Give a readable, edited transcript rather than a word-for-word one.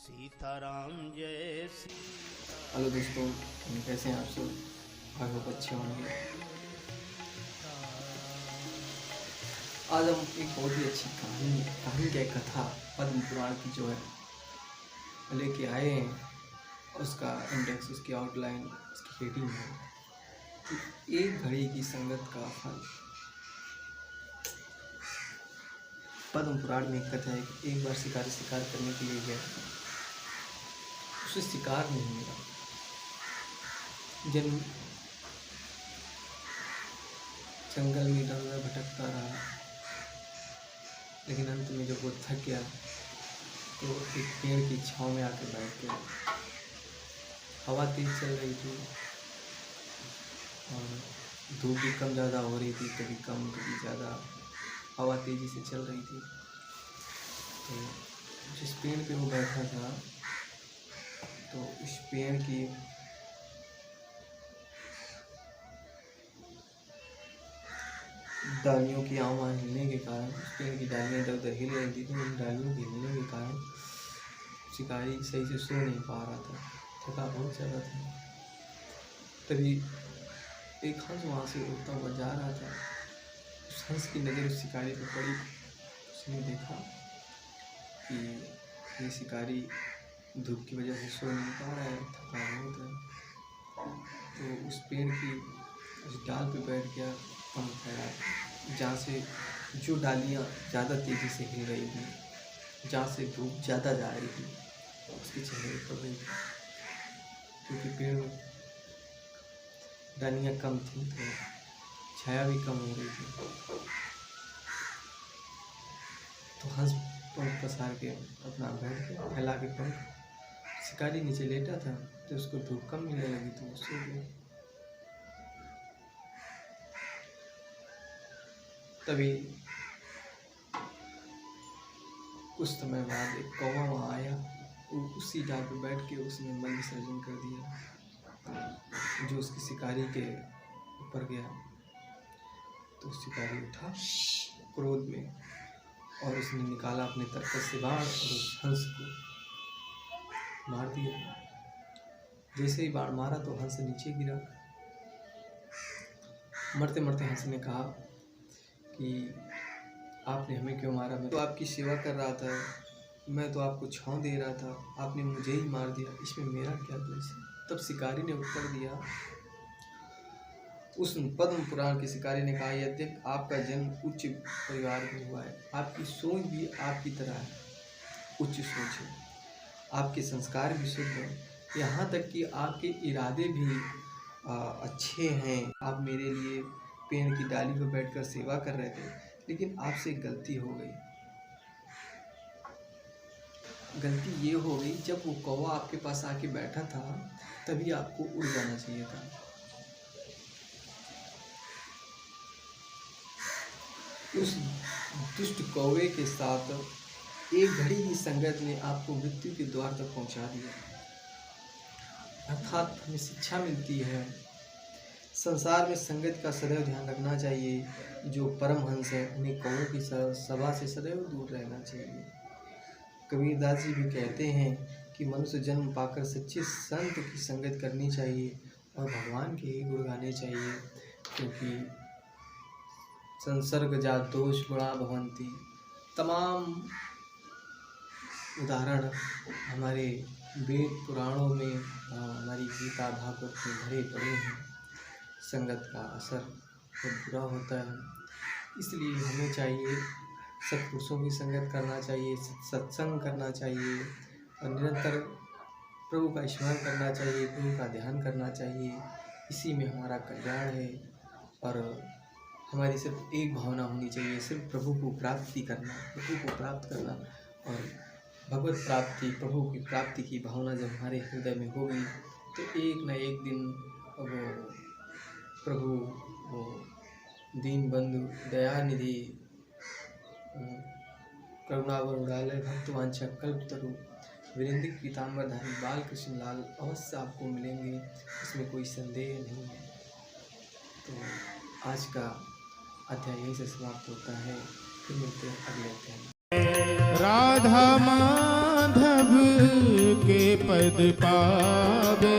सीताराम जय हेलो दोस्तों, कैसे हैं आप सब? आई होप अच्छे होंगे। आज हम एक बहुत ही अच्छी कहानी की कथा पद्म पुराण की जो है लेके आए हैं। उसका इंडेक्स, उसकी आउटलाइन, उसकी हेडिंग है कि एक घड़ी की संगत का फल। पद्म पुराण में एक कथा है कि एक बार शिकारी शिकार करने के लिए गया, उसे शिकार नहीं मिला। जंगल में इधर उधर भटकता रहा, लेकिन अंत में जब वो थक गया तो एक पेड़ की छांव में आकर बैठ गया। हवा तेज चल रही थी और धूप भी कम ज़्यादा हो रही थी, कभी कम कभी ज़्यादा। हवा तेज़ी से चल रही थी। तो जिस पेड़ पे वो बैठा था, तो उस पेड़ की डालियों की आवां हिलने के कारण, उस पेड़ की डालियाँ इधर उधर हिल रही थी, तो उन डालियों के हिलने के कारण शिकारी सही से सो नहीं पा रहा था, थका बहुत ज़्यादा था। तभी एक हंस वहाँ से उड़ता हुआ जा रहा था। उस हंस की नज़र उस शिकारी पर पड़ी। उसने देखा कि ये शिकारी धूप की वजह से सो नहीं पा रहा है, थका बहुत है। तो उस पेड़ की उस डाल पे बैठ गया, पंख फैला, जहाँ से जो डालियाँ ज़्यादा तेज़ी से हिल रही थी, जहाँ से धूप ज़्यादा जा रही थी, उसके चेहरे पर गई। क्योंकि पेड़ में डालियाँ कम थी तो छाया भी कम हो रही थी। तो हंस पंख पसार के अपना बैठ गया, फैला के पंख। शिकारी नीचे लेटा था, तो उसको धूप कम मिलने लगी तो वो सो गया। तभी कुछ समय बाद एक कौवा वहाँ आया। उसी डाल पे बैठ के उसने मल विसर्जन कर दिया, जो उसके शिकारी के ऊपर गया। तो शिकारी उठा क्रोध में और उसने निकाला अपने तरकस से बाण और उस हंस को मार दिया। जैसे ही बाण मारा तो हंस नीचे गिरा। मरते मरते हंस ने कहा कि आपने हमें क्यों मारा? मैं तो आपकी सेवा कर रहा था, मैं तो आपको छांव दे रहा था, आपने मुझे ही मार दिया, इसमें मेरा क्या दोष है? तब शिकारी ने उत्तर दिया, उस पद्म पुराण के शिकारी ने कहा, यद्यपि आपका जन्म उच्च परिवार में हुआ है, आपकी सोच भी आपकी तरह है, उच्च सोच है, आपके संस्कार भी शुद्ध हैं, यहाँ तक कि आपके इरादे भी अच्छे हैं। आप मेरे लिए पेड़ की डाली पर बैठकर सेवा कर रहे थे, लेकिन आपसे गलती हो गई। गलती ये हो गई, जब वो कौवा आपके पास आके बैठा था तभी आपको उड़ जाना चाहिए था। उस दुष्ट कौवे के साथ एक घड़ी की संगत ने आपको मृत्यु के द्वार तक पहुंचा दिया। अर्थात हमें शिक्षा मिलती है, संसार में संगत का सदैव ध्यान रखना चाहिए। जो परमहंस है उन्हें कौवों की सभा से सदैव दूर रहना चाहिए। कबीरदास जी भी कहते हैं कि मनुष्य जन्म पाकर सच्चे संत की संगत करनी चाहिए और भगवान के ही गुण गाने चाहिए, क्योंकि संसर्ग जा दोष गुणा भवंती। तमाम उदाहरण हमारे वेद पुराणों में, हमारी गीता भागवत में भरे पड़े हैं। संगत का असर बहुत बुरा होता है, इसलिए हमें चाहिए सत्पुरुषों की संगत करना चाहिए, सत्संग करना चाहिए और निरंतर प्रभु का स्मरण करना चाहिए, प्रभु का ध्यान करना चाहिए। इसी में हमारा कल्याण है और हमारी सिर्फ एक भावना होनी चाहिए, सिर्फ प्रभु को प्राप्ति करना, प्रभु को प्राप्त करना। और भगवत प्राप्ति, प्रभु की प्राप्ति की भावना जब हमारे हृदय में होगी तो एक न एक दिन वो प्रभु, वो दीन बंधु, दयानिधि, करुणावरुणालय, भक्तवांछा कल्पतरु, वीरेंद्र पीताम्बरधारी बाल कृष्ण लाल अवश्य आपको मिलेंगे, इसमें कोई संदेह नहीं है। तो आज का अध्याय यहीं से समाप्त होता है, फिर मिलते हैं अगले अध्याय में। राधा माधव पद पावे